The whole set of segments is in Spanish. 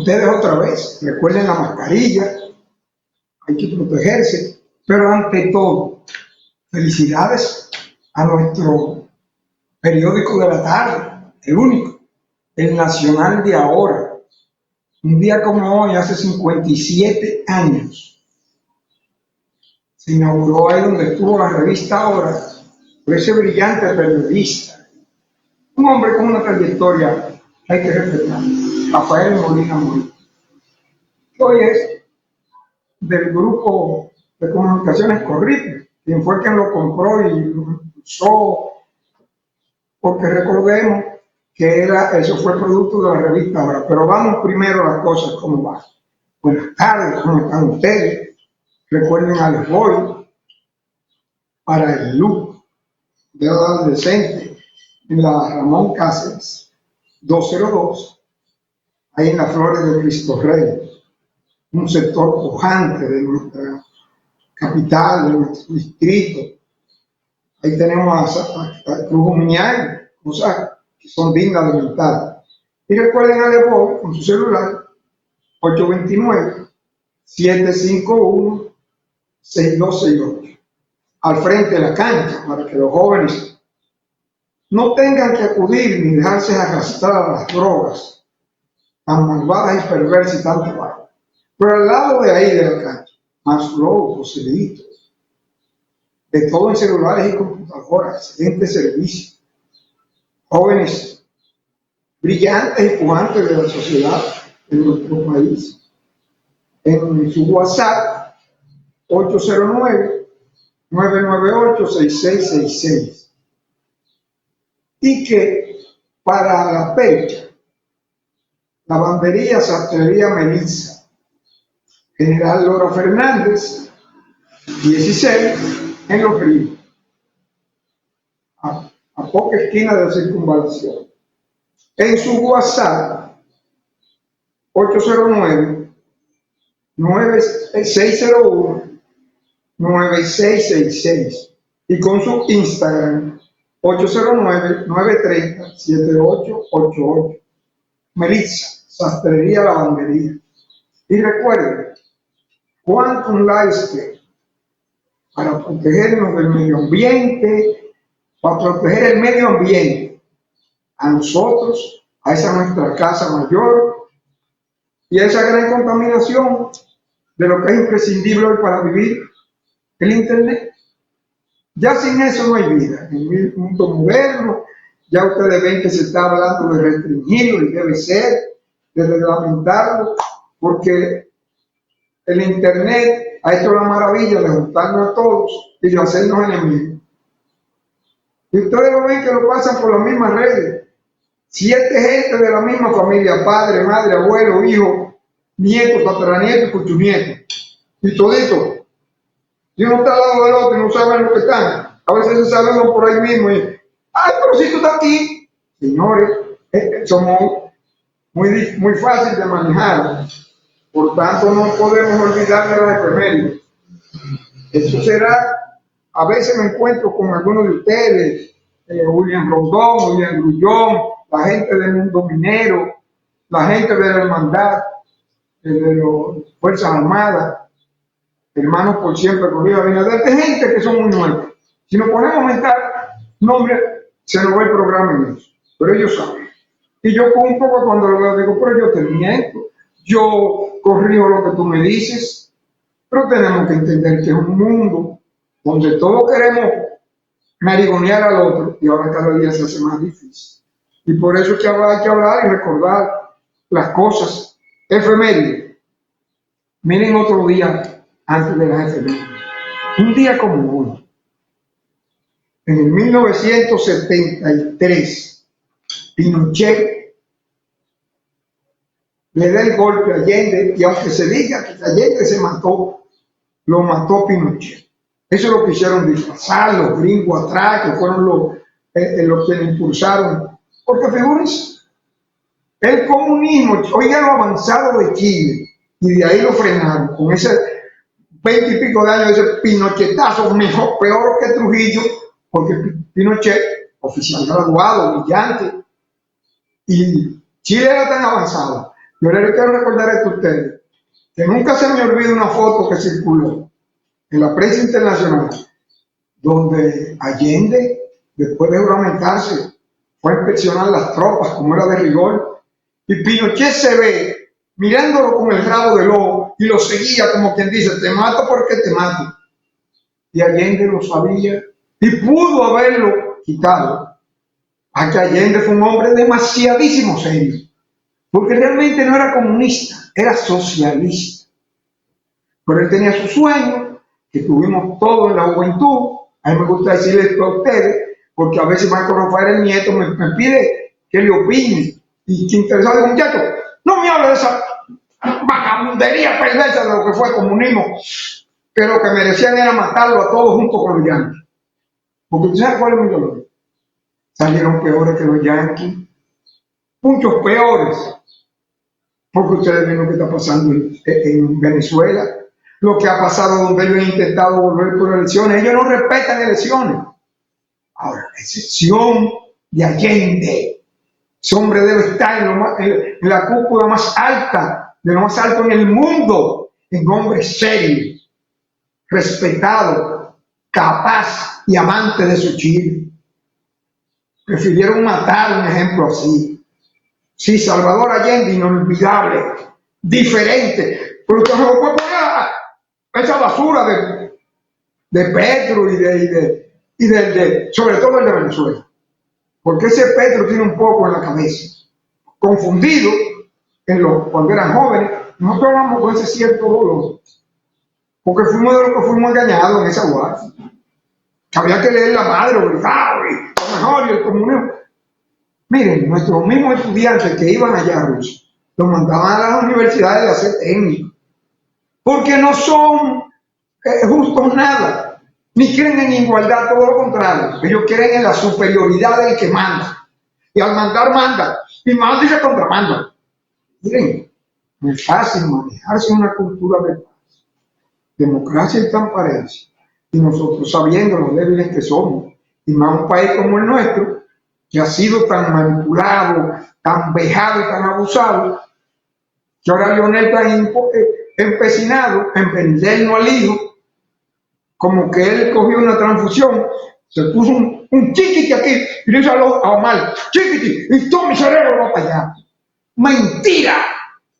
ustedes otra vez, recuerden la mascarilla, hay que protegerse, pero ante todo, felicidades a nuestro periódico de la tarde, el único, el Nacional de Ahora. Un día como hoy, hace 57 años, se inauguró ahí donde estuvo la revista Ahora, por ese brillante periodista, un hombre con una trayectoria que hay que respetar, Rafael Molina Molina. Hoy es del grupo de comunicaciones Corripe, quien fue quien lo compró y lo impulsó, porque recordemos que eso fue producto de la revista Ahora. Pero vamos primero a las cosas como van. Buenas tardes, ¿cómo están ustedes? Recuerden al Boy para el look de adolescente en la Ramón Cáceres 202, ahí en las Flores de Cristo Rey, un sector pujante de nuestra capital, de nuestro distrito. Ahí tenemos a Cruz Miñán, cosas que son dignas de mentar. Y recuerden a Leboy con su celular 829-751-6268, al frente de la cancha, para que los jóvenes no tengan que acudir ni dejarse arrastrar a las drogas tan malvadas y perversas y tan tabaco. Pero al lado de ahí de la cancha, más flow, Joselito, de todo en celulares y computadoras, excelente servicio. Jóvenes brillantes y pujantes de la sociedad en nuestro país. En su WhatsApp, 809-998-6666. Y que para la fecha, lavandería, sastrería Melissa, General Lora Fernández, 16, en Los Ríos, a poca esquina de la Circunvalación. En su WhatsApp, 809-601-9666, y con su Instagram, 809-930-7888. Melissa, sastrería, lavandería. Y recuerden, Quantum Lifestyle, para protegernos del medio ambiente, para proteger el medio ambiente, a nosotros, a esa nuestra casa mayor, y a esa gran contaminación de lo que es imprescindible hoy para vivir, el Internet. Ya sin eso no hay vida. En el mundo moderno, ya ustedes ven que se está hablando de restringirlo, y debe ser, de reglamentarlo, porque el Internet ha hecho la maravilla de juntarnos a todos y de hacernos enemigos. Y ustedes lo ven que lo pasan por las mismas redes. 7 gente de la misma familia, padre, madre, abuelo, hijo, nieto, tataranieto y cuchunieto. Y todito. Y uno está al lado del otro y no saben lo que están. A veces se saludan por ahí mismo y, ay, pero si tú estás aquí. Señores, somos muy fácil de manejar. Por tanto, no podemos olvidar de las efemérides. Eso será, a veces me encuentro con algunos de ustedes, William Rondón, William Grullón, la gente del mundo minero, la gente de la hermandad, de las Fuerzas Armadas, hermanos por siempre, con Río Abinader, de gente que son muy nuevos. Si nos ponemos a aumentar nombres, se nos va el programa en eso. Pero ellos saben. Y yo un poco cuando lo veo digo, pero yo te miento, yo corrijo lo que tú me dices, pero tenemos que entender que es un mundo donde todos queremos marigonear al otro y ahora cada día se hace más difícil. Y por eso es que hay que hablar y recordar las cosas efemérides. Miren otro día antes de las efemérides. Un día como hoy, en el 1973, Pinochet le da el golpe a Allende, y aunque se diga que Allende se mató, lo mató Pinochet. Eso lo quisieron disfrazar los gringos atrás, que fueron los que le impulsaron. Porque figúrense, el comunismo, oigan lo avanzado de Chile, y de ahí lo frenaron, con ese 20 y pico de años, ese pinochetazo, mejor, peor que Trujillo, porque Pinochet, oficial graduado, brillante, y Chile era tan avanzado Yo les quiero recordar esto a ustedes, que nunca se me olvide una foto que circuló en la prensa internacional, donde Allende, después de juramentarse, fue a inspeccionar las tropas, como era de rigor, y Pinochet se ve mirándolo con el rabo del ojo y lo seguía como quien dice, te mato porque te mato. Y Allende lo sabía y pudo haberlo quitado. A que Allende fue un hombre demasiadísimo serio, porque realmente no era comunista, era socialista. Pero él tenía sus sueños, que tuvimos todos en la juventud. A mí me gusta decirle esto a ustedes, porque a veces Marco Rafael, el nieto, me pide que le opine. Y que interesado, muchacho, no me hable de esa vagabundería perversa de lo que fue el comunismo, que lo que merecían era matarlo a todos junto con los yanquis. Porque tú sabes cuál es mi dolor. Salieron peores que los yanquis, muchos peores, porque ustedes ven lo que está pasando en Venezuela, lo que ha pasado donde ellos han intentado volver por elecciones. Ellos no respetan elecciones. Ahora, la excepción de Allende, ese hombre debe estar en la cúpula más alta, de lo más alto en el mundo, en hombre serio, respetado, capaz y amante de su Chile. Prefirieron matar un ejemplo así. Sí, Salvador Allende, inolvidable, diferente, pero usted no puede poner a esa basura de Petro y sobre todo el de Venezuela, porque ese Petro tiene un poco en la cabeza, confundido cuando eran jóvenes. Nosotros hablamos con ese cierto dolor, porque fuimos de lo que fuimos engañados en esa guardia. Había que leer la madre, obligado, y lo mejor, y el comunismo. Miren, nuestros mismos estudiantes que iban allá a Rusia, los mandaban a las universidades a hacer técnicos, porque no son justos nada, ni creen en igualdad, todo lo contrario. Ellos creen en la superioridad del que manda, y al mandar manda, y manda y se contramanda. Miren, no es fácil manejarse en una cultura de paz, democracia y transparencia, y nosotros sabiendo los débiles que somos, y más un país como el nuestro, que ha sido tan manipulado, tan vejado y tan abusado, que ahora Lionel está empecinado en vendernos al hijo, como que él cogió una transfusión, se puso un chiquiti aquí y le dice a Omar, chiquiti, y todo mi cerebro va para allá. Mentira,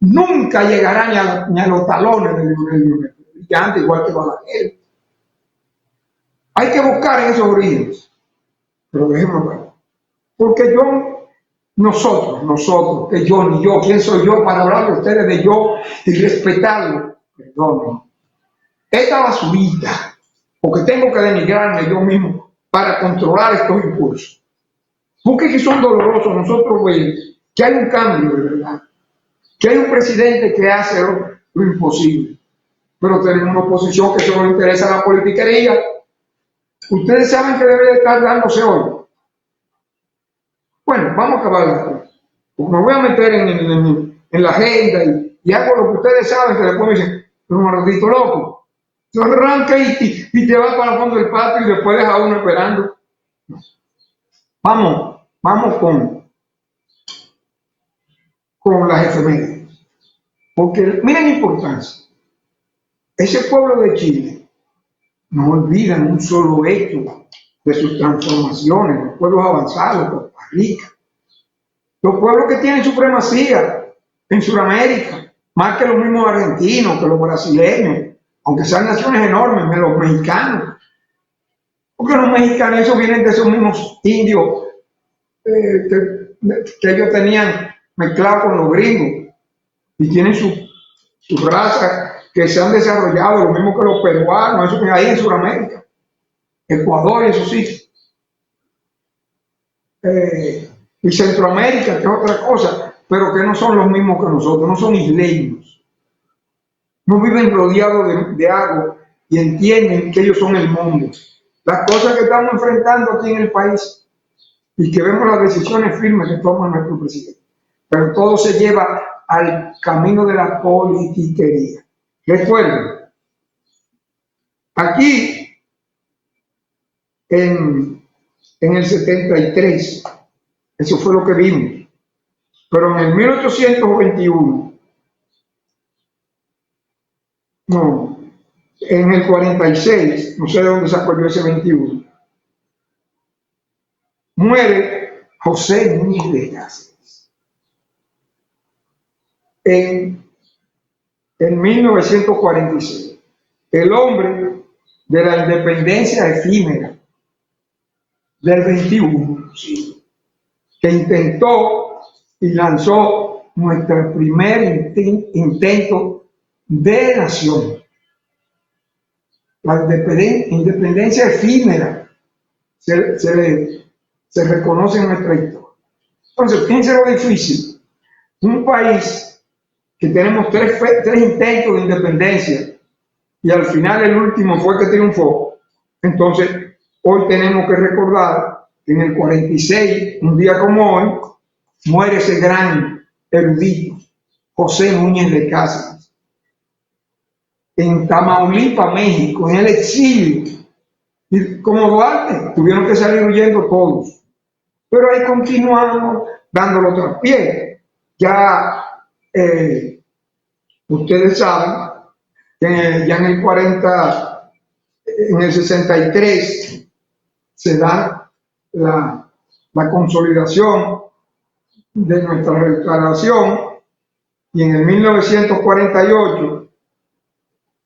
nunca llegará ni a los talones de Lionel, brillante igual que Balaguer. Hay que buscar en esos orígenes, pero dejémoslo ver. Porque nosotros, que yo, ni yo, ¿quién soy yo para hablar de ustedes de yo y respetarlo? Perdón. Esta basurita, porque tengo que denigrarme yo mismo para controlar estos impulsos. Porque que son dolorosos, nosotros vemos que hay un cambio de verdad, que hay un presidente que hace lo imposible, pero tenemos una oposición que solo le interesa la politiquería. Ustedes saben que debe de estar dándose hoy. Bueno, vamos a acabar. Me voy a meter en la agenda y hago lo que ustedes saben, que después me dicen, pero maldito loco, tú arranca y te vas para el fondo del patio y después deja a uno esperando. Vamos con las efemérides. Porque miren la importancia. Ese pueblo de Chile no olvida un solo hecho de sus transformaciones, los pueblos avanzados, Costa Rica, los pueblos que tienen supremacía en Sudamérica, más que los mismos argentinos, que los brasileños, aunque sean naciones enormes, los mexicanos, porque los mexicanos esos vienen de esos mismos indios que ellos tenían mezclados con los gringos y tienen su raza que se han desarrollado, lo mismo que los peruanos, eso que hay en Sudamérica, Ecuador y esos sitios. Y Centroamérica, que es otra cosa, pero que no son los mismos que nosotros, no son isleños. No viven rodeados de agua y entienden que ellos son el mundo. Las cosas que estamos enfrentando aquí en el país y que vemos las decisiones firmes que toma nuestro presidente. Pero todo se lleva al camino de la politiquería. Recuerden, aquí en el 73, eso fue lo que vimos. Pero en el 1821, no, en el 46, no sé de dónde sacó yo ese 21, muere José Núñez de Cáceres en 1946, el hombre de la independencia efímera del 21, sí, que intentó y lanzó nuestro primer intento de nación. La independencia efímera se reconoce en nuestra historia. Entonces, fíjense lo difícil. Un país que tenemos tres intentos de independencia y al final el último fue el que triunfó. Entonces, hoy tenemos que recordar que en el 46, un día como hoy, muere ese gran erudito, José Núñez de Cáceres, en Tamaulipas, México, en el exilio. Y como Duarte, tuvieron que salir huyendo todos. Pero ahí continuamos dándolo traspié. Ya ustedes saben que ya en el 40, en el 63, se da la consolidación de nuestra declaración y en el 1948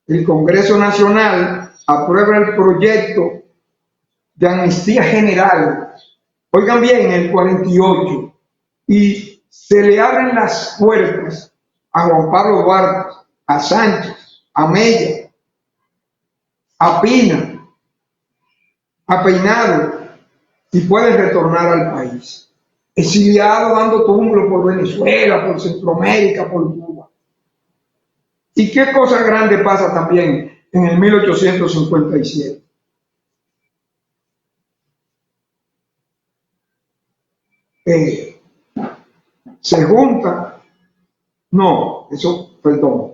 el Congreso Nacional aprueba el proyecto de amnistía general. Oigan bien, en el 48, y se le abren las puertas a Juan Pablo Duarte, a Sánchez, a Mella, a Pina, a Peinado, y pueden retornar al país. Exiliado dando tumbos por Venezuela, por Centroamérica, por Cuba. ¿Y qué cosa grande pasa también en el 1857? Se junta, no, eso, perdón.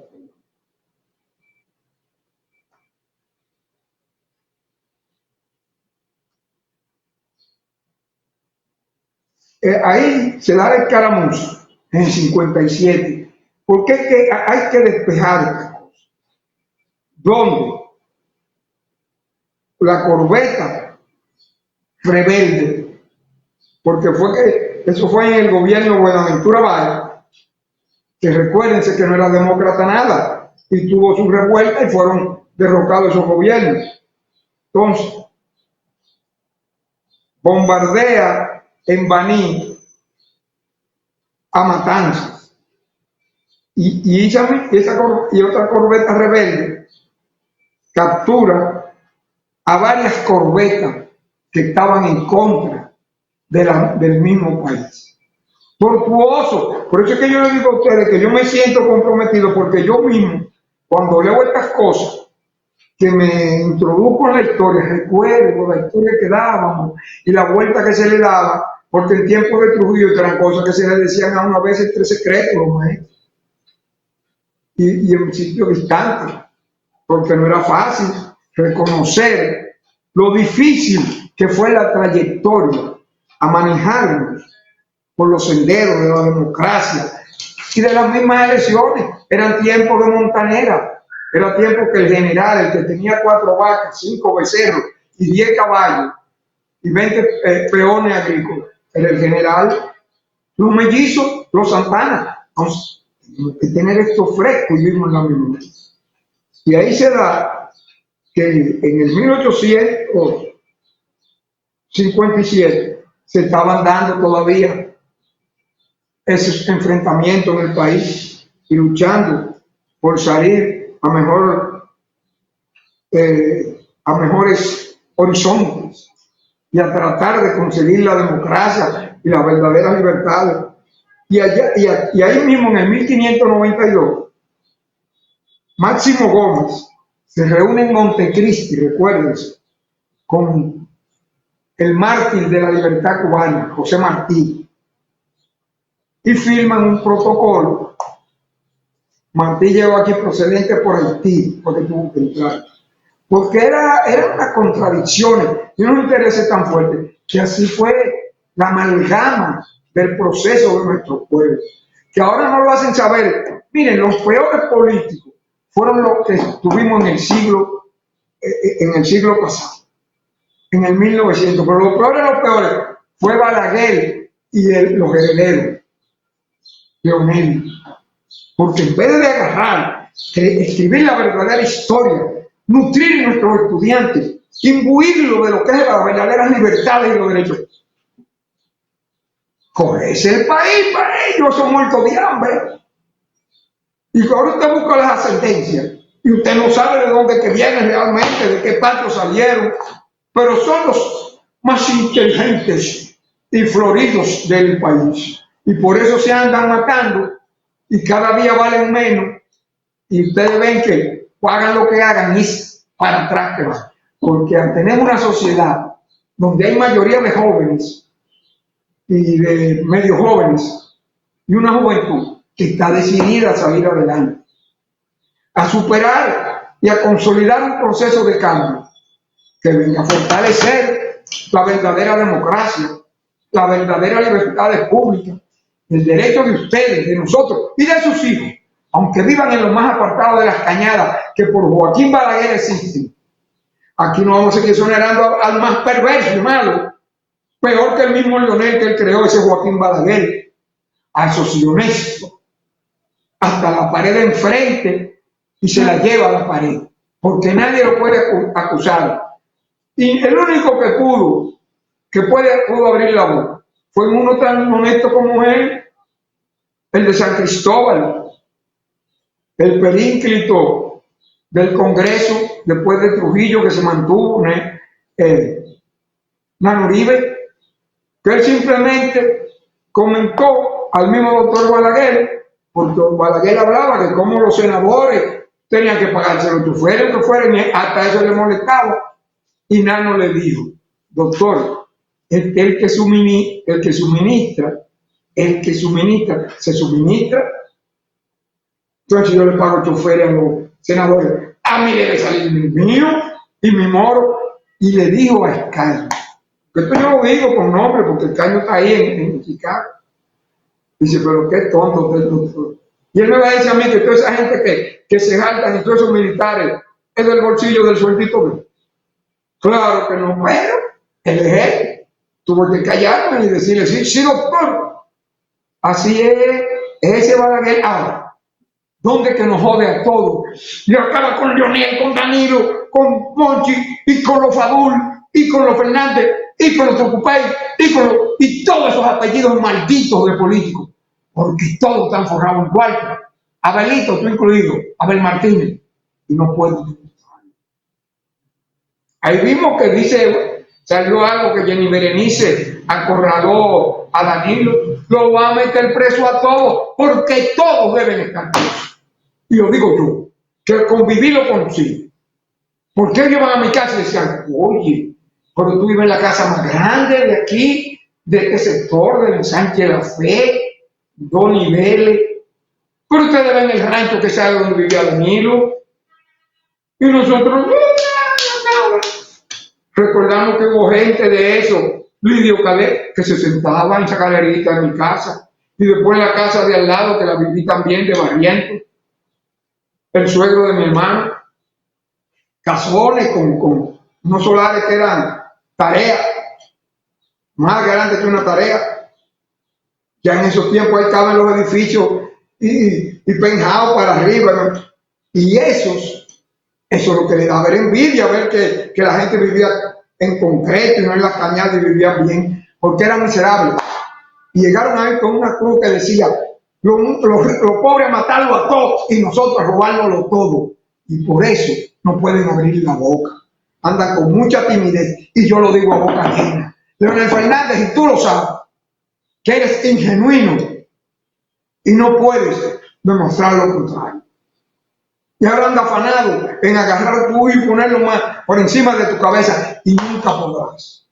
Ahí se da la escaramuza en el 57, porque es que hay que despejar estas cosas. ¿Dónde? La corbeta rebelde, porque eso fue en el gobierno de Buenaventura Valle, que recuérdense que no era demócrata nada, y tuvo su revuelta y fueron derrocados esos gobiernos. Entonces, bombardea en Baní a Matanzas, y otra corbeta rebelde captura a varias corbetas que estaban en contra del mismo país. Tortuoso. Por eso es que yo les digo a ustedes que yo me siento comprometido, porque yo mismo, cuando leo estas cosas, que me introduzco en la historia, recuerdo la historia que dábamos y la vuelta que se le daba, porque en tiempos de Trujillo eran cosas que se le decían a una vez entre secretos los maestros, y en sitios distantes, porque no era fácil reconocer lo difícil que fue la trayectoria a manejarnos por los senderos de la democracia y de las mismas elecciones. Eran tiempos de montanera, era tiempo que el general, el que tenía 4 vacas, 5 becerros y 10 caballos y 20 peones agrícolas, era el general. Los mellizos, los Santana. Entonces, tenemos que tener esto fresco y mismo en la memoria. Y ahí se da que en el 1857 se estaban dando todavía esos enfrentamientos en el país y luchando por salir a mejores horizontes y a tratar de conseguir la democracia y las verdaderas libertades. Y ahí mismo, en el 1592, Máximo Gómez se reúne en Montecristi, recuérdense, con el mártir de la libertad cubana, José Martí, y firman un protocolo. Martí llegó aquí procedente por Haití, porque tuvo que entrar. Porque era una contradicción y unos intereses tan fuertes, que así fue la amalgama del proceso de nuestro pueblo. Que ahora no lo hacen saber. Miren, los peores políticos fueron los que tuvimos en el siglo pasado, en el 1900. Pero lo peor de los peores fue Balaguer y los herederos, Leonel. Porque en vez de agarrar, escribir la verdadera historia, nutrir a nuestros estudiantes, imbuirlo de lo que es las verdaderas libertades y los derechos, cogerse el país para ellos, son muertos de hambre. Y ahora usted busca las ascendencias y usted no sabe de dónde que vienen realmente, de qué patio salieron, pero son los más inteligentes y floridos del país. Y por eso se andan matando y cada día valen menos. Y ustedes ven que hagan lo que hagan y para atrás que van. Porque tenemos una sociedad donde hay mayoría de jóvenes y de medio jóvenes y una juventud que está decidida a salir adelante, a superar y a consolidar un proceso de cambio que venga a fortalecer la verdadera democracia, la verdadera libertad pública, el derecho de ustedes, de nosotros y de sus hijos, aunque vivan en lo más apartado de las cañadas que por Joaquín Balaguer existen. Aquí no vamos a seguir exonerando al más perverso y malo, peor que el mismo Leonel que él creó, ese Joaquín Balaguer, a esos sí honestos, hasta la pared de enfrente y se la lleva a la pared, porque nadie lo puede acusar. Y el único que pudo abrir la boca fue uno tan honesto como él, el de San Cristóbal, el perínclito del Congreso después de Trujillo que se mantuvo, Nano Uribe, que él simplemente comentó al mismo doctor Balaguer, porque Balaguer hablaba de cómo los senadores tenían que pagarse los choferes, que fueran, hasta eso le molestaba, y Nano le dijo, doctor, el que suministra, se suministra. Entonces yo le pago choferes a los senadores, a mí debe salir mi mío y mi moro. Y le dijo a Escaño, que esto yo lo digo con nombre porque Escaño está ahí en Chicago. Dice, pero qué tonto usted, doctor. Y él me va a decir a mí que toda esa gente que se jaltan y todos esos militares es del bolsillo del sueldito. Claro que no, pero él es él. Tuvo que callarme y decirle, sí, doctor. Así es ese Balaguer ahora. ¿Dónde que nos jode a todos? Y acaba con Leonel, con Danilo, con Monchi, y con los Fadul, y con los Fernández, y con los Tocupey, y todos esos apellidos malditos de políticos. Porque todos están forrados en cuarto. Abelito, tú incluido, Abel Martínez. Y no puedo. Ahí vimos que salió algo que Jenny Berenice acorraló a Danilo. Lo va a meter preso a todos, porque todos deben estar presos. Y lo digo yo, que conviví lo conocí. Porque ellos van a mi casa y decían, oye, pero tú vives en la casa más grande de aquí, de este sector, del Sánchez de la Fe, 2 niveles. Pero ustedes ven el rancho que sabe donde vivía Danilo. Y nosotros, recordamos que hubo gente de eso, Lidio Cadet, que se sentaba en esa galerita en mi casa. Y después en la casa de al lado, que la viví también de Barrientos. El suegro de mi hermano, casones con unos solares que eran tareas, más grandes que una tarea. Ya en esos tiempos ahí estaban los edificios y penjados para arriba, ¿no? Y eso es lo que le da ver envidia, ver que la gente vivía en concreto y no en las cañadas y vivían bien, porque eran miserables. Y llegaron ahí con una cruz que decía, los pobres a matarlo a todos y nosotros a robárnoslo todo. Y por eso no pueden abrir la boca. Andan con mucha timidez. Y yo lo digo a boca llena. Leonel Fernández, y tú lo sabes, que eres ingenuino y no puedes demostrar lo contrario. Y ahora anda afanado en agarrar tu y ponerlo más por encima de tu cabeza y nunca podrás.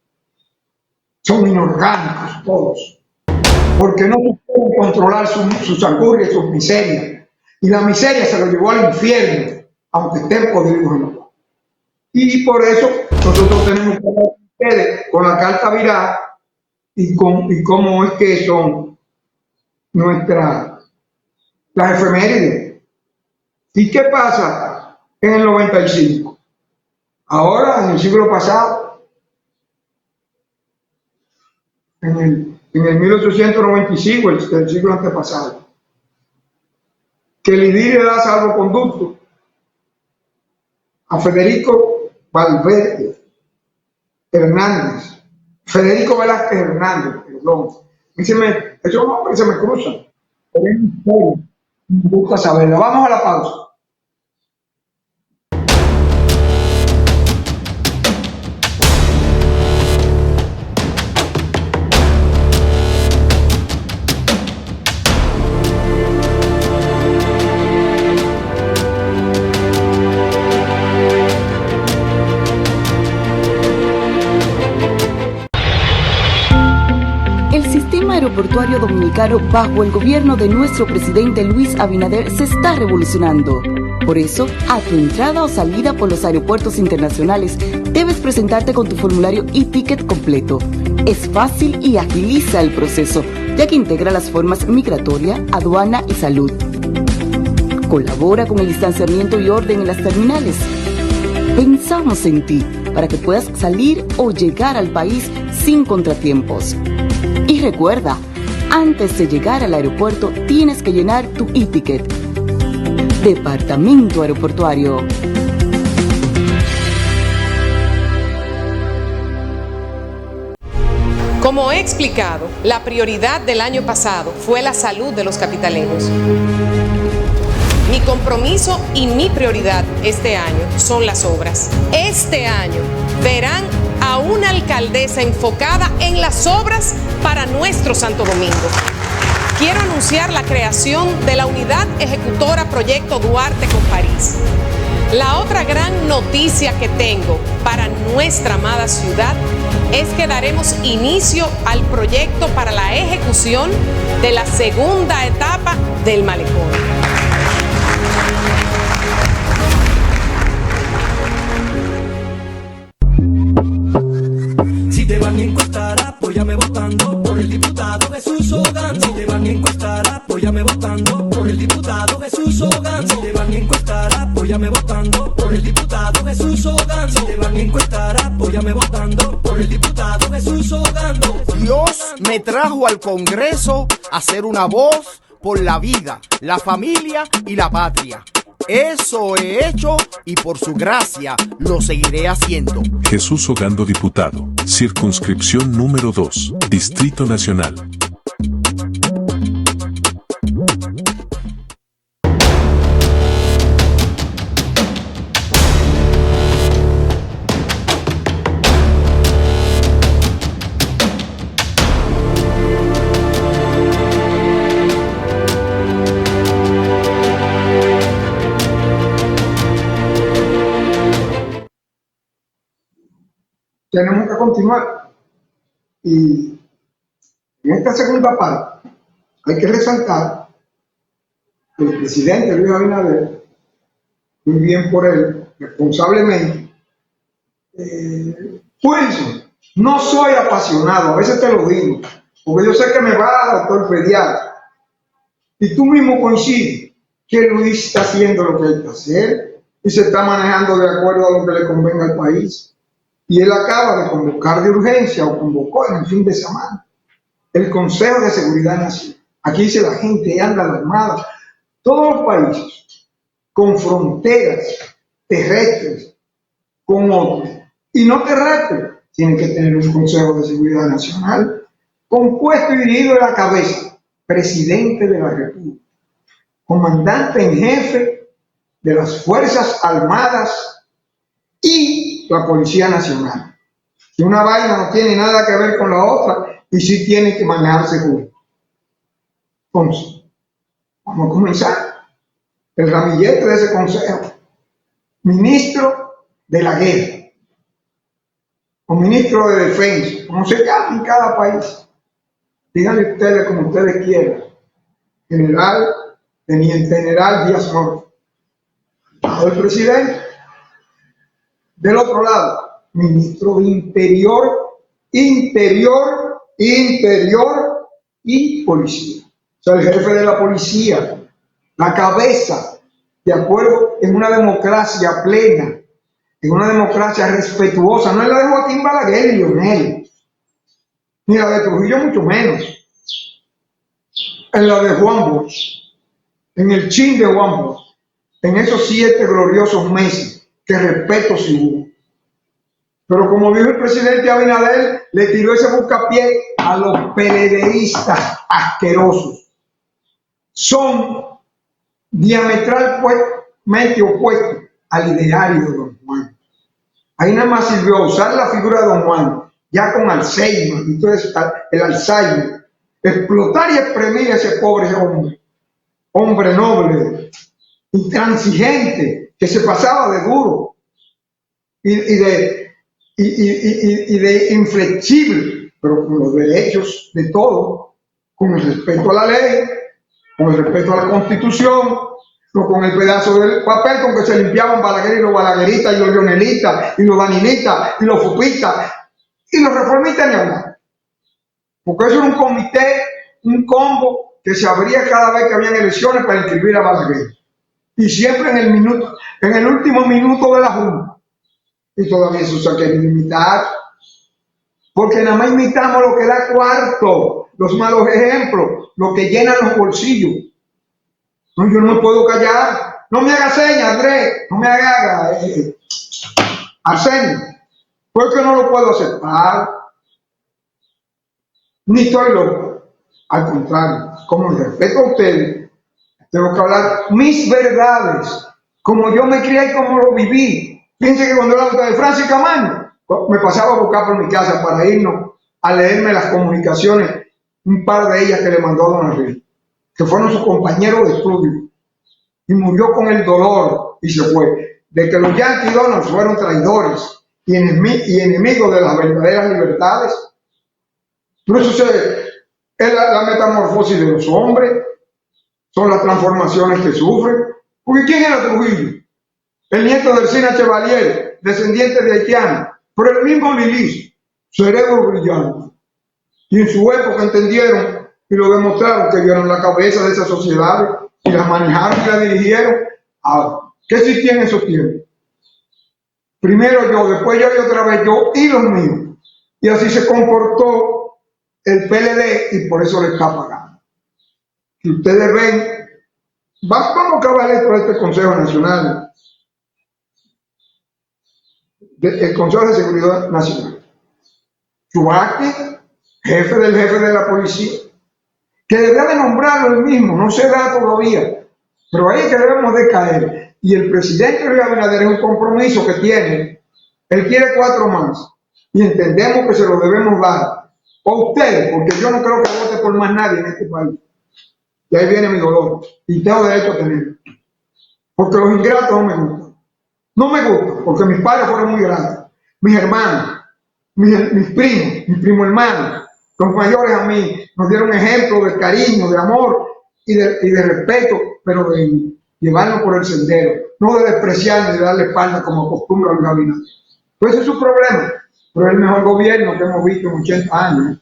Son inorgánicos todos. Porque no pueden controlar sus angurias y sus miserias. Y la miseria se lo llevó al infierno, aunque estén podridos en los. Y por eso nosotros tenemos que hablar con ustedes con la carta viral y cómo es que son las efemérides. ¿Y qué pasa en el 95? Ahora, en el siglo pasado, en el 1895, el siglo antepasado, que el IDI le da salvoconducto a Federico Valverde Hernández, Federico Velázquez Hernández, perdón. Esos nombres se me cruzan, pero es historia, me gusta saberlo. Vamos a la pausa. Aeroportuario dominicano bajo el gobierno de nuestro presidente Luis Abinader se está revolucionando. Por eso, a tu entrada o salida por los aeropuertos internacionales, debes presentarte con tu formulario e-ticket completo. Es fácil y agiliza el proceso, ya que integra las formas migratoria, aduana y salud. Colabora con el distanciamiento y orden en las terminales. Pensamos en ti para que puedas salir o llegar al país sin contratiempos. Y recuerda, antes de llegar al aeropuerto tienes que llenar tu e-ticket. Departamento Aeroportuario. Como he explicado, la prioridad del año pasado fue la salud de los capitaleños. Mi compromiso y mi prioridad este año son las obras. Este año verán a una alcaldesa enfocada en las obras para nuestro Santo Domingo. Quiero anunciar la creación de la Unidad Ejecutora Proyecto Duarte con París. La otra gran noticia que tengo para nuestra amada ciudad es que daremos inicio al proyecto para la ejecución de la segunda etapa del malecón. Si te van a encuestar, apóyame votando por el diputado Jesús Hogan. Si te van a encuestar, apóyame votando por el diputado Jesús Hogan. Si te van a encuestar, apóyame votando por el diputado Jesús Hogan. Si te van a encuestar, apóyame votando por el diputado Jesús Hogan. Dios me trajo al Congreso a ser una voz por la vida, la familia y la patria. Eso he hecho y por su gracia lo seguiré haciendo. Jesús Ogando, diputado, circunscripción número 2, Distrito Nacional. Tenemos que continuar. Y en esta segunda parte hay que resaltar que el presidente Luis Abinader, muy bien por él, responsablemente, Wilson, no soy apasionado, a veces te lo digo, porque yo sé que me va a torpedear. Y tú mismo coincides que Luis está haciendo lo que hay que hacer y se está manejando de acuerdo a lo que le convenga al país. Y él acaba de convocar de urgencia, o convocó en el fin de semana, el Consejo de Seguridad Nacional. Aquí dice la gente anda alarmada. Todos los países con fronteras terrestres con otros y no terrestres tienen que tener un Consejo de Seguridad Nacional compuesto y dirigido de la cabeza, presidente de la República, comandante en jefe de las Fuerzas Armadas y la Policía Nacional. Que una vaina no tiene nada que ver con la otra y sí tiene que manejarse juntos. Entonces, vamos a comenzar. El ramillete de ese consejo: ministro de la guerra o ministro de defensa, como se llama en cada país. Díganle ustedes como ustedes quieran. General, teniente general Díaz Mora, el presidente. Del otro lado, ministro de Interior y Policía. O sea, el jefe de la policía, la cabeza de acuerdo en una democracia plena, en una democracia respetuosa, no es la de Joaquín Balaguer y Leonel, ni la de Trujillo mucho menos, en la de Juan Bosch, en el chin de Juan Bosch, en esos 7 gloriosos meses que respeto sí hubo. Pero como dijo el presidente Abinader, le tiró ese buscapié a los PLDistas asquerosos. Son diametralmente opuestos al ideario de Don Juan. Ahí nada más sirvió a usar la figura de Don Juan, ya con Alzheimer, entonces el Alzheimer, explotar y exprimir a ese pobre hombre noble, intransigente, que se pasaba de duro y de inflexible, pero con los derechos de todos, con el respeto a la ley, con el respeto a la Constitución, no con el pedazo del papel con que se limpiaban Balaguer y los balagueritas y los leonelitas y los danilistas y los fupistas y los reformistas ni hablar. Porque eso era un comité, un combo que se abría cada vez que habían elecciones para inscribir a Balaguer. Y siempre en el último minuto de la Junta. Y todavía eso se ha querido imitar. Porque nada más imitamos lo que da cuarto, los malos ejemplos, lo que llena los bolsillos. No, yo no me puedo callar. No me haga señas, Andrés. No me haga Arsenio. Porque no lo puedo aceptar. Ni estoy loco. Al contrario, como respeto a ustedes, tengo que hablar mis verdades, como yo me crié y como lo viví. Fíjense que cuando era de Francis Camaño, me pasaba a buscar por mi casa para irnos a leerme las comunicaciones, un par de ellas que le mandó Don Enrique, que fueron sus compañeros de estudio, y murió con el dolor y se fue. De que los Yankee Donuts fueron traidores y enemigos de las verdaderas libertades. Pero eso es la metamorfosis de los hombres, son las transformaciones que sufren. Porque ¿quién era Trujillo? El nieto del Sina Chevalier, descendiente de haitianos, pero el mismo Lilis, cerebro brillante. Y en su época entendieron y lo demostraron que vieron la cabeza de esas sociedades y las manejaron y las dirigieron. ¿Qué existía en esos tiempos? Primero yo, después yo y otra vez yo y los míos. Y así se comportó el PLD y por eso le está pagando. Si ustedes ven, vamos a acabar esto de este Consejo Nacional, el Consejo de Seguridad Nacional. Chubasque, jefe de la policía, que debería de nombrarlo él mismo, no se da todavía, pero ahí es que debemos de caer. Y el presidente Luis Abinader es un compromiso que tiene, él quiere 4 más, y entendemos que se lo debemos dar a ustedes, porque yo no creo que vote por más nadie en este país. Y ahí viene mi dolor, y tengo derecho a tenerlo, porque los ingratos no me gustan. No me gustan, porque mis padres fueron muy grandes, mis hermanos, mis primos hermanos, los mayores a mí, nos dieron ejemplo de cariño, de amor y de respeto, pero de llevarnos por el sendero, no de despreciar ni de darle espalda como acostumbra Luis Abinader. Pues ese es su problema, pero es el mejor gobierno que hemos visto en 80 años.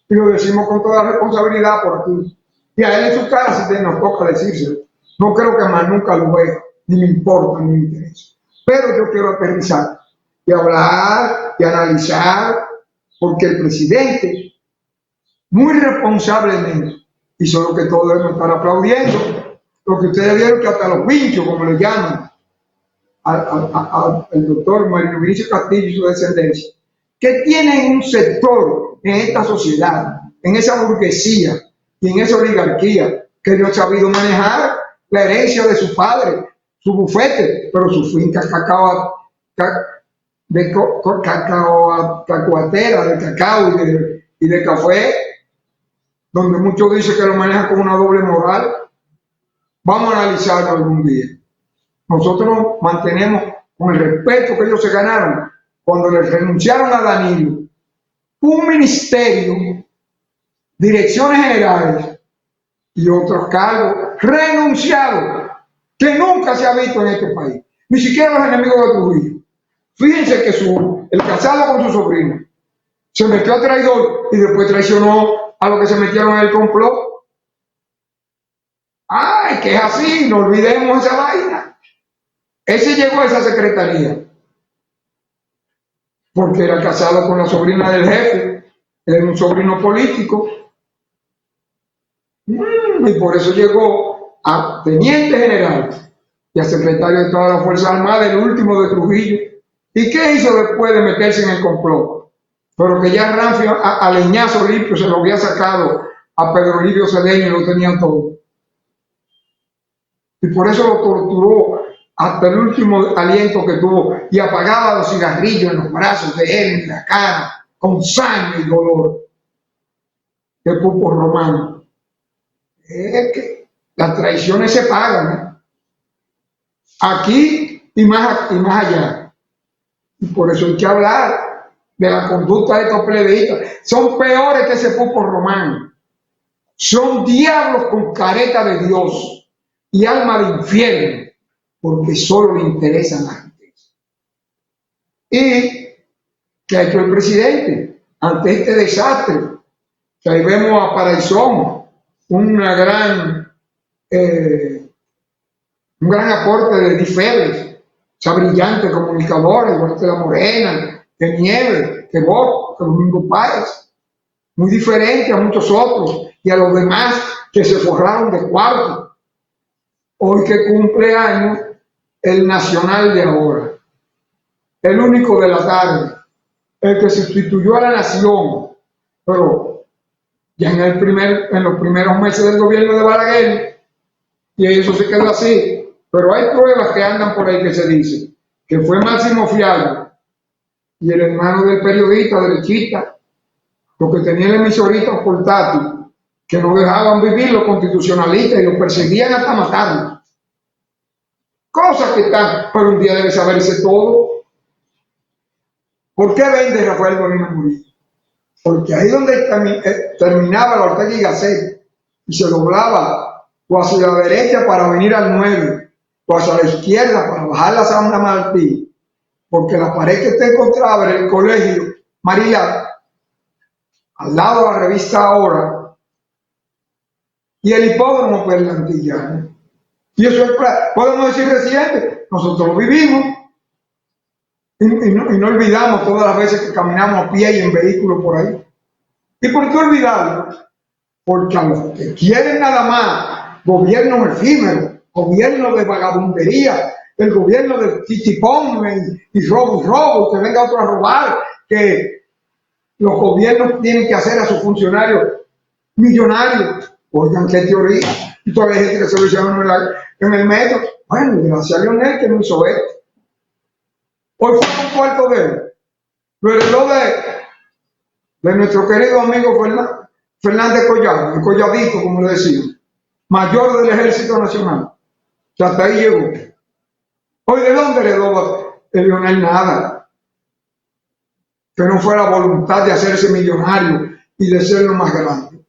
Y lo decimos con toda responsabilidad por aquí. Y a él en su cara si nos toca decírselo. No creo que más nunca lo vea, ni me importa, ni me interesa. Pero yo quiero aterrizar y hablar y analizar, porque el presidente, muy responsablemente, hizo lo que todos debemos estar aplaudiendo, lo que ustedes vieron que hasta los pinchos, como le llaman, al doctor Mario Vinicio Castillo y su descendencia, que tienen un sector en esta sociedad, en esa burguesía y en esa oligarquía, que no ha sabido manejar la herencia de su padre, su bufete, pero su finca cacahuatera, de cacao y de café, donde muchos dicen que lo manejan con una doble moral. Vamos a analizarlo algún día. Nosotros nos mantenemos con el respeto que ellos se ganaron cuando les renunciaron a Danilo un ministerio, direcciones generales y otros cargos renunciados que nunca se ha visto en este país, ni siquiera los enemigos de Trujillo. Fíjense que el casado con su sobrino se metió a traidor y después traicionó a los que se metieron en el complot. Ay, que es así, no olvidemos esa vaina. Ese llegó a esa secretaría porque era casado con la sobrina del jefe, era un sobrino político, y por eso llegó a teniente general y a secretario de todas las Fuerzas Armadas, el último de Trujillo. ¿Y qué hizo después de meterse en el complot? Pero que ya Ranfio a leñazo limpio se lo había sacado a Pedro Livio Cedeño y lo tenían todo. Y por eso lo torturó hasta el último aliento que tuvo y apagaba los cigarrillos en los brazos de él, en la cara, con sangre y dolor. El Pupo Romano. Es que las traiciones se pagan, ¿eh? Aquí y más allá. Y por eso hay que hablar de la conducta de estos plebeístas. Son peores que ese Pupo Romano. Son diablos con careta de Dios y alma de infierno, porque solo le interesan las riquezas. ¿Y qué ha hecho el presidente ante este desastre? Que ahí vemos a Paraizón, un gran aporte de Di Febres, esa brillante comunicadora, igual que la Morena, que Nieves, que vos, que Domingo Páez, muy diferente a muchos otros y a los demás que se forraron de cuarto. Hoy que cumple años el nacional de ahora, el único de la tarde, el que sustituyó a la nación, pero ya en los primeros meses del gobierno de Balaguer, y eso se quedó así. Pero hay pruebas que andan por ahí que se dice que fue Máximo Fiallo y el hermano del periodista derechista, los que tenían la emisorita portátil, que no dejaban vivir los constitucionalistas y los perseguían hasta matarlos. Cosas que están, pero un día debe saberse todo. ¿Por qué vende Rafael Molina Murillo? Porque ahí donde terminaba la Ortega y Gasset y se doblaba o hacia la derecha para venir al 9 o hacia la izquierda para bajar la Santa Martín, porque la pared que te encontraba en el colegio María, al lado de la revista Ahora, y el hipódromo Perlantillano. Y eso es, podemos decir reciente, nosotros lo vivimos y no olvidamos todas las veces que caminamos a pie y en vehículos por ahí. ¿Y por qué olvidarlo? Porque a los que quieren nada más gobierno efímero, gobierno de vagabundería, el gobierno de chichipón y robo, que venga otro a robar, que los gobiernos tienen que hacer a sus funcionarios millonarios. Oigan, qué teoría. Y todavía hay gente que se lo hicieron en el metro. Bueno, gracias a Leonel que no hizo esto. Hoy fue un cuarto de él. Lo heredó de nuestro querido amigo Fernández Collado, el Colladito, como le decían, mayor del Ejército Nacional. Que hasta ahí llegó. Hoy, ¿de dónde heredó el Leonel? Nada. Que no fue la voluntad de hacerse millonario y de ser lo más grande.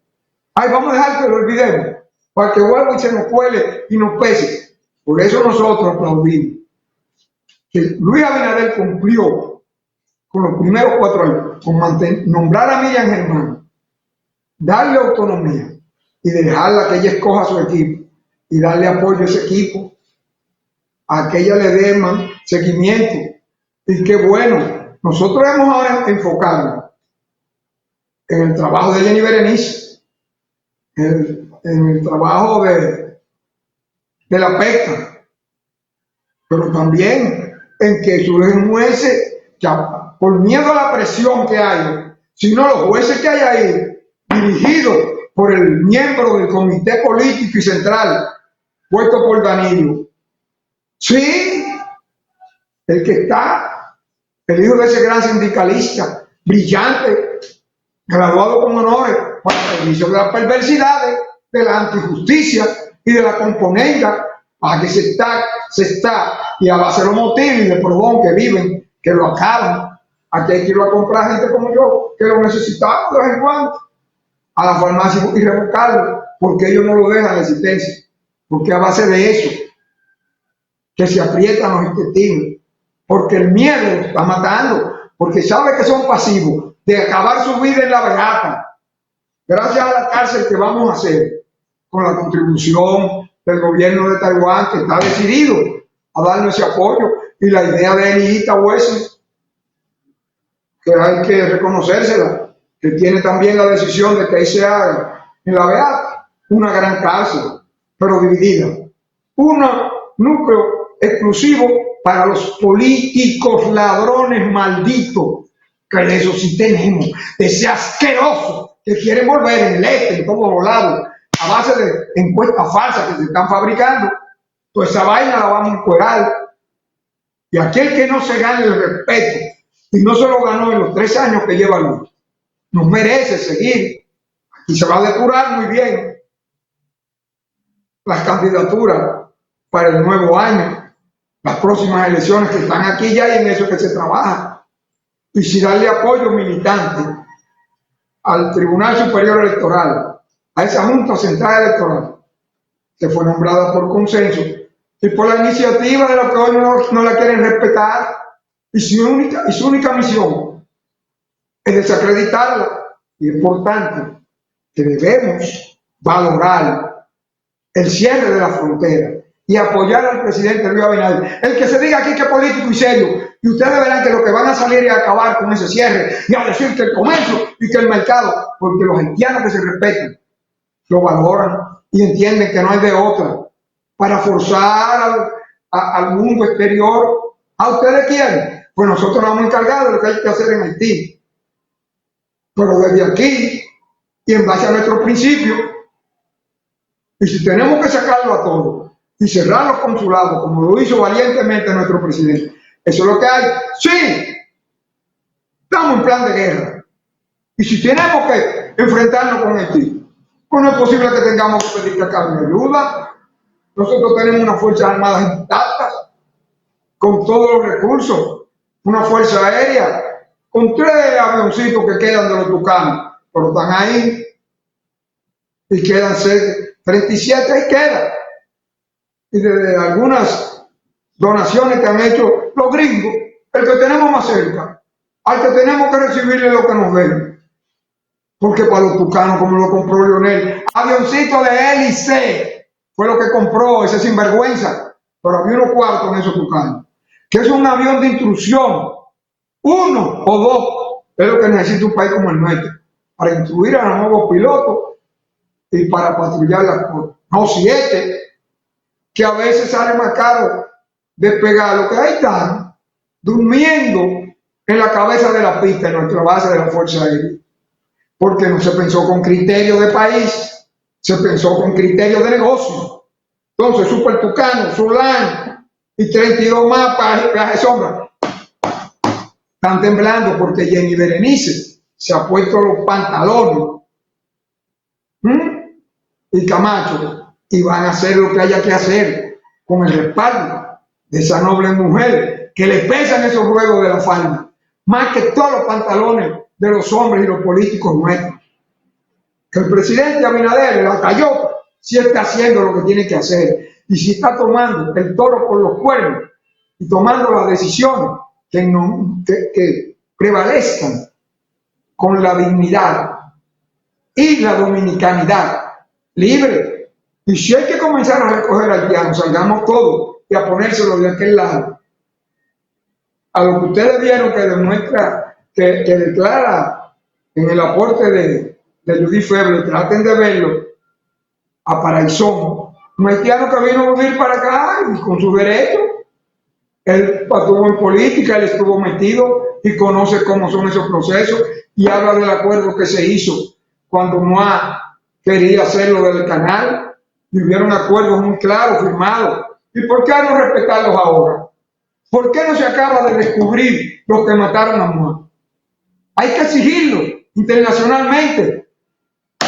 Ay, vamos a dejar que lo olvidemos, para que vuelva y se nos cuele y nos pese. Por eso nosotros aplaudimos que Luis Abinader cumplió con los primeros 4 años, con nombrar a Miriam Germán, darle autonomía y dejarla que ella escoja su equipo y darle apoyo a ese equipo, a que ella le dé seguimiento. Y qué bueno, nosotros hemos ahora enfocado en el trabajo de Jenny Berenice, en el trabajo de la PECA, pero también en que surgen jueces, por miedo a la presión que hay, sino los jueces que hay ahí, dirigidos por el miembro del comité político y central, puesto por Danilo. Sí, el que está, el hijo de ese gran sindicalista, brillante, graduado con honores, para el servicio de las perversidades, de la antijusticia y de la componenda, para que se está, y a base de los motivos y de perdón que viven, que lo acaban. Aquí hay que ir a comprar gente como yo, que lo necesitamos de vez en cuando, a la farmacia y revocarlo, porque ellos no lo dejan la existencia, porque a base de eso, que se aprietan los intestinos, porque el miedo los está matando, porque sabe que son pasivos de acabar su vida en la vejata, gracias a la cárcel que vamos a hacer, con la contribución del gobierno de Taiwán, que está decidido a darnos ese apoyo, y la idea de Elita Wesley, que hay que reconocérsela, que tiene también la decisión de que ahí se haga en la Beata una gran cárcel, pero dividida, un núcleo exclusivo para los políticos ladrones malditos, que de eso sí tenemos, de ese asqueroso que quieren volver en el este, en todos los lados, a base de encuestas falsas que se están fabricando. Toda esa vaina la vamos a encuerar. Y aquel que no se gane el respeto, y no se lo ganó en los 3 años que lleva Luis, no merece seguir. Y se va a depurar muy bien las candidaturas para el nuevo año, las próximas elecciones que están aquí ya, y en eso que se trabaja. Y si darle apoyo militante al Tribunal Superior Electoral, a esa Junta Central Electoral, que fue nombrada por consenso, y por la iniciativa de los que hoy no la quieren respetar, y su única misión es desacreditarla. Y es importante que debemos valorar el cierre de la frontera y apoyar al presidente Luis Abinader. El que se diga aquí que es político y serio, y ustedes verán que lo que van a salir es a acabar con ese cierre y a decir que el comercio y que el mercado, porque los haitianos que se respetan lo valoran y entienden que no hay de otra para forzar al mundo exterior. ¿A ustedes quieren? Pues nosotros nos hemos encargado de lo que hay que hacer en Haití, pero desde aquí y en base a nuestros principios. Y si tenemos que sacarlo a todos y cerrar los consulados, como lo hizo valientemente nuestro presidente, eso es lo que hay. Sí, estamos en plan de guerra. Y si tenemos que enfrentarnos con Haití, pues no es posible que tengamos que pedir que acaben ayuda. Nosotros tenemos unas fuerzas armadas intactas, con todos los recursos, una fuerza aérea, con 3 avioncitos que quedan de los Tucanos, pero están ahí, y quedan 37, ahí quedan. Y de algunas donaciones que han hecho los gringos, el que tenemos más cerca, al que tenemos que recibirle lo que nos den. Porque para los Tucanos, como lo compró Lionel, avioncito de hélice, fue lo que compró ese sinvergüenza, pero había unos cuartos en esos Tucanos, que es un avión de instrucción, 1 o 2, es lo que necesita un país como el nuestro, para instruir a los nuevos pilotos y para patrullar las cosas. No 7, que a veces sale más caro despegar, lo que ahí están durmiendo en la cabeza de la pista, en nuestra base de la Fuerza Aérea, porque no se pensó con criterio de país, se pensó con criterio de negocio. Entonces, Super Tucano, Solán y 32 más para viaje sombra están temblando porque Jenny Berenice se ha puesto los pantalones y Camacho, y van a hacer lo que haya que hacer con el respaldo de esa noble mujer que le pesan esos ruegos de la falda más que todos los pantalones de los hombres y los políticos nuestros. Que el presidente Abinader, la cayó, sí está haciendo lo que tiene que hacer, y si está tomando el toro por los cuernos y tomando las decisiones que prevalezcan con la dignidad y la dominicanidad libre. Y si hay que comenzar a recoger haitianos, salgamos todos y a ponérselo de aquel lado. A lo que ustedes vieron que demuestra, que declara en el aporte de Judith Feble, traten de verlo, a Paraizón, un haitiano que vino a vivir para acá y con sus derechos. Él estuvo en política, él estuvo metido y conoce cómo son esos procesos, y habla del acuerdo que se hizo cuando Moa quería hacerlo del canal, y hubieron acuerdos muy claros, firmados. ¿Y por qué no respetarlos ahora? ¿Por qué no se acaba de descubrir los que mataron a Moa? Hay que exigirlo internacionalmente.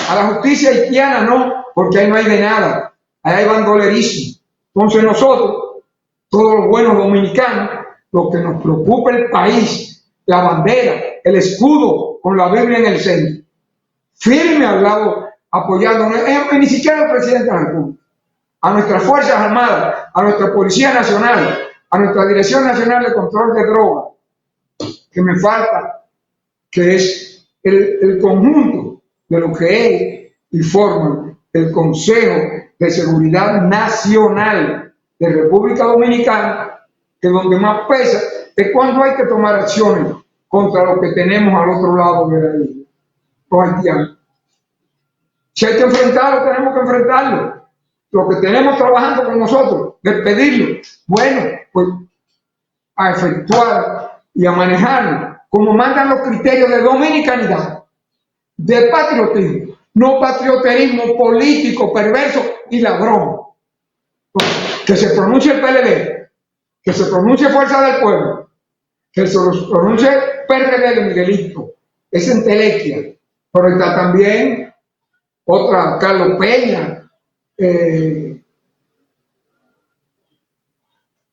A la justicia haitiana no, porque ahí no hay de nada, ahí hay bandolerismo. Entonces nosotros, todos los buenos dominicanos, lo que nos preocupa el país, la bandera, el escudo con la Biblia en el centro, firme al lado, apoyando, ni siquiera al presidente de la República, a nuestras Fuerzas Armadas, a nuestra Policía Nacional, a nuestra Dirección Nacional de Control de Drogas, que me falta, que es el conjunto de lo que es y forman el Consejo de Seguridad Nacional de República Dominicana, que donde más pesa es cuando hay que tomar acciones contra lo que tenemos al otro lado de la isla, los haitianos. Si hay que enfrentarlo, tenemos que enfrentarlo. Lo que tenemos trabajando con nosotros, despedirlo, bueno, pues a efectuar y a manejarlo como mandan los criterios de dominicanidad, de patriotismo, no patrioterismo político, perverso y ladrón. Que se pronuncie el PLD, que se pronuncie Fuerza del Pueblo, que se pronuncie PRD de Miguelito, es entelequia, pero está también otra, Carlos Peña,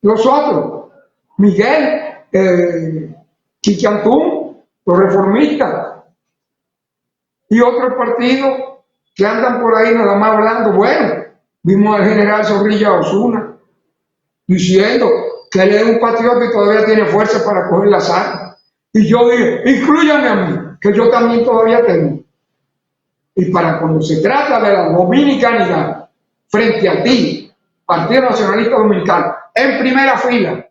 los otros, Miguel, Chichantún, los reformistas, y otros partidos que andan por ahí nada más hablando. Bueno, vimos al general Zorrilla Osuna diciendo que él es un patriota y todavía tiene fuerza para coger las armas. Y yo dije, inclúyame a mí, que yo también todavía tengo. Y para cuando se trata de la dominicanidad, frente a ti, Partido Nacionalista Dominicano, en primera fila,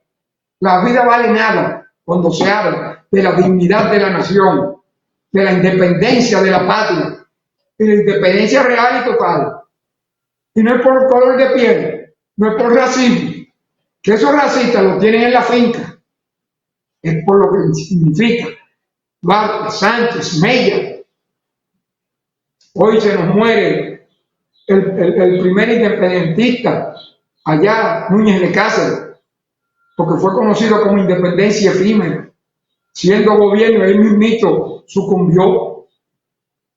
la vida vale nada cuando se habla de la dignidad de la nación, de la independencia de la patria, y la independencia real y total. Y no es por color de piel, no es por racismo, que esos racistas lo tienen en la finca, es por lo que significa Vargas, Sánchez, Mella. Hoy se nos muere el primer independentista allá, Núñez de Cáceres, porque fue conocido como independencia efímera. Siendo gobierno, él mismito sucumbió.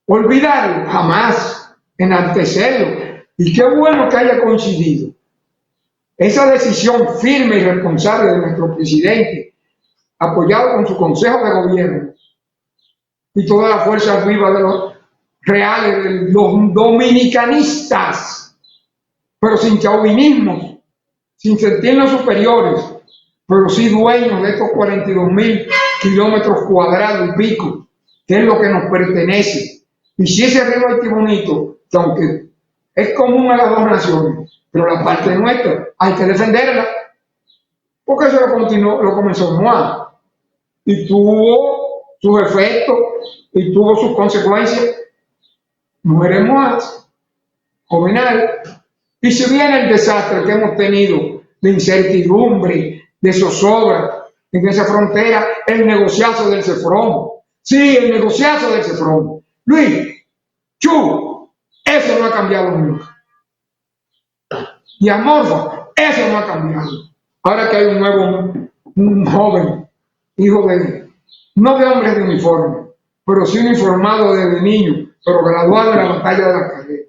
Olvidarlo, jamás, enaltecerlo. Y qué bueno que haya coincidido esa decisión firme y responsable de nuestro presidente, apoyado con su consejo de gobierno y todas las fuerzas vivas de los reales, de los dominicanistas, pero sin chauvinismo, sin sentirnos superiores, pero sí dueños de estos 42,000 kilómetros cuadrados y pico, que es lo que nos pertenece. Y si ese río Haití bonito, que aunque es común a las dos naciones, pero la parte nuestra hay que defenderla, porque eso lo comenzó Moa, y tuvo sus efectos y tuvo sus consecuencias. Muere Moa, Jovenal, y si viene el desastre que hemos tenido de incertidumbre, de zozobra en esa frontera, el negociazo del Cefrón. Sí, el negociazo del Cefrón. Luis, Chu, eso no ha cambiado nunca. Y Amorfa, eso no ha cambiado. Ahora que hay un joven, hijo de, no de hombres de uniforme, pero sí uniformado desde niño, pero graduado en la batalla de la carrera.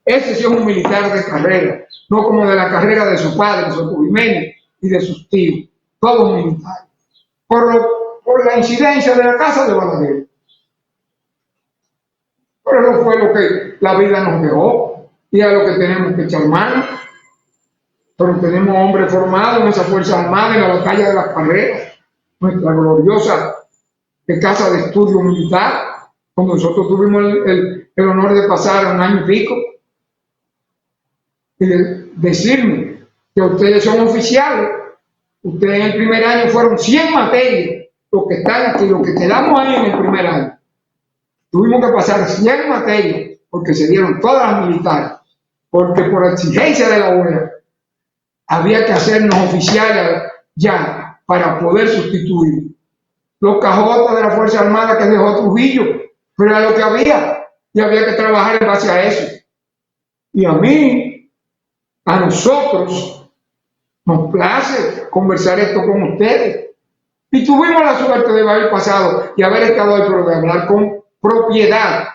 Ese sí es un militar de carrera, no como de la carrera de su padre, Soto Jiménez, y de sus tíos, todos militares. Por la incidencia de la casa de Balaguer. Pero eso fue lo que la vida nos dejó, y es lo que tenemos que echar mano. Pero tenemos hombres formados en esa Fuerza Armada, en la batalla de las carreras, nuestra gloriosa casa de estudio militar, cuando nosotros tuvimos el honor de pasar un año y pico, y de decirme que ustedes son oficiales, ustedes en el primer año fueron 100 materias, los que están aquí, los que quedamos ahí en el primer año, tuvimos que pasar 100 materias, porque se dieron todas las militares, porque por exigencia de la OEA, había que hacernos oficiales ya para poder sustituir los cajotes de la Fuerza Armada que dejó Trujillo, pero era lo que había y había que trabajar en base a eso. Y a mí, a nosotros, nos place conversar esto con ustedes. Y tuvimos la suerte de haber pasado y haber estado hoy, pero de hablar con propiedad,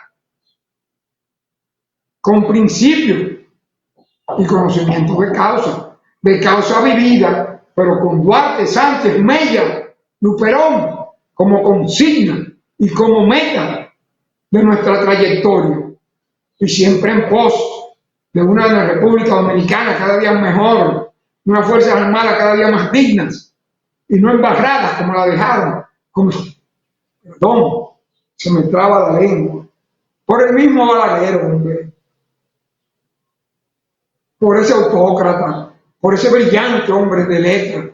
con principio y conocimiento de causa vivida, pero con Duarte, Sánchez, Mella, Luperón, como consigna y como meta de nuestra trayectoria, y siempre en pos de una República Dominicana cada día mejor, unas Fuerzas Armadas cada día más dignas, y no embarradas como la dejaron, se me traba la lengua, por el mismo Balaguer, hombre. por ese autócrata, por ese brillante hombre de letra,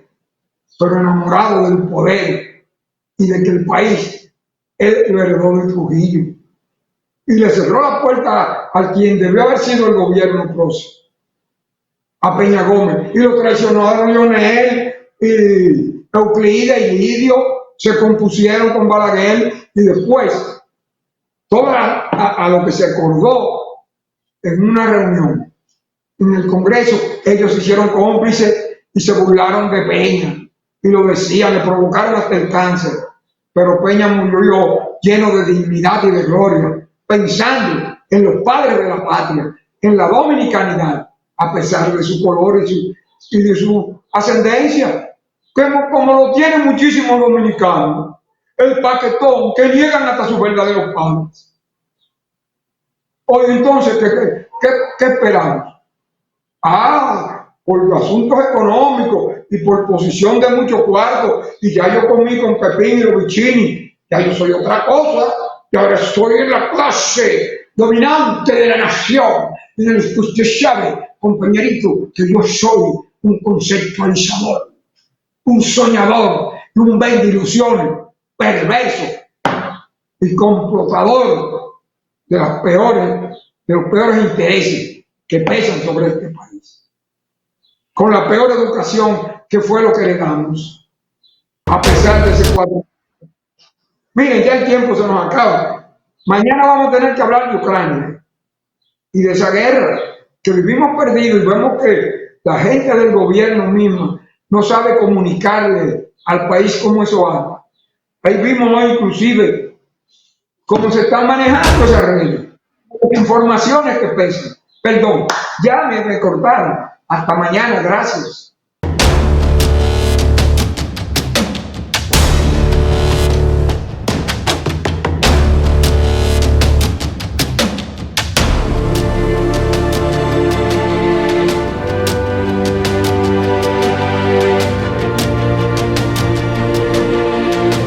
pero enamorado del poder y de que el país él lo heredó de Trujillo. Y le cerró la puerta a quien debió haber sido el gobierno próximo, a Peña Gómez, y lo traicionó a Lionel, y Euclides y Lidio se compusieron con Balaguer, y después, todo a lo que se acordó en una reunión en el Congreso, ellos se hicieron cómplices y se burlaron de Peña, y lo decían, le provocaron hasta el cáncer, pero Peña murió lleno de dignidad y de gloria, pensando en los padres de la patria, en la dominicanidad, a pesar de su color y de su ascendencia, como lo tienen muchísimos dominicanos, el paquetón, que niegan hasta sus verdaderos padres. Hoy entonces, ¿qué esperamos? Por los asuntos económicos y por posición de muchos cuartos, y ya yo comí con Pepín y los Vicini, ya yo soy otra cosa, y ahora estoy en la clase dominante de la nación, y en el que usted sabe, compañerito, que yo soy un conceptualizador, un soñador y un vende ilusiones, perverso y complotador de los peores intereses que pesan sobre este país, con la peor educación que fue lo que heredamos, a pesar de ese cuadro. Miren, ya el tiempo se nos acaba. Mañana vamos a tener que hablar de Ucrania y de esa guerra que vivimos perdidos, y vemos que la gente del gobierno misma no sabe comunicarle al país cómo eso anda. Ahí vimos hoy inclusive cómo se están manejando esas redes, informaciones que pesan. Perdón, ya me cortaron. Hasta mañana, gracias.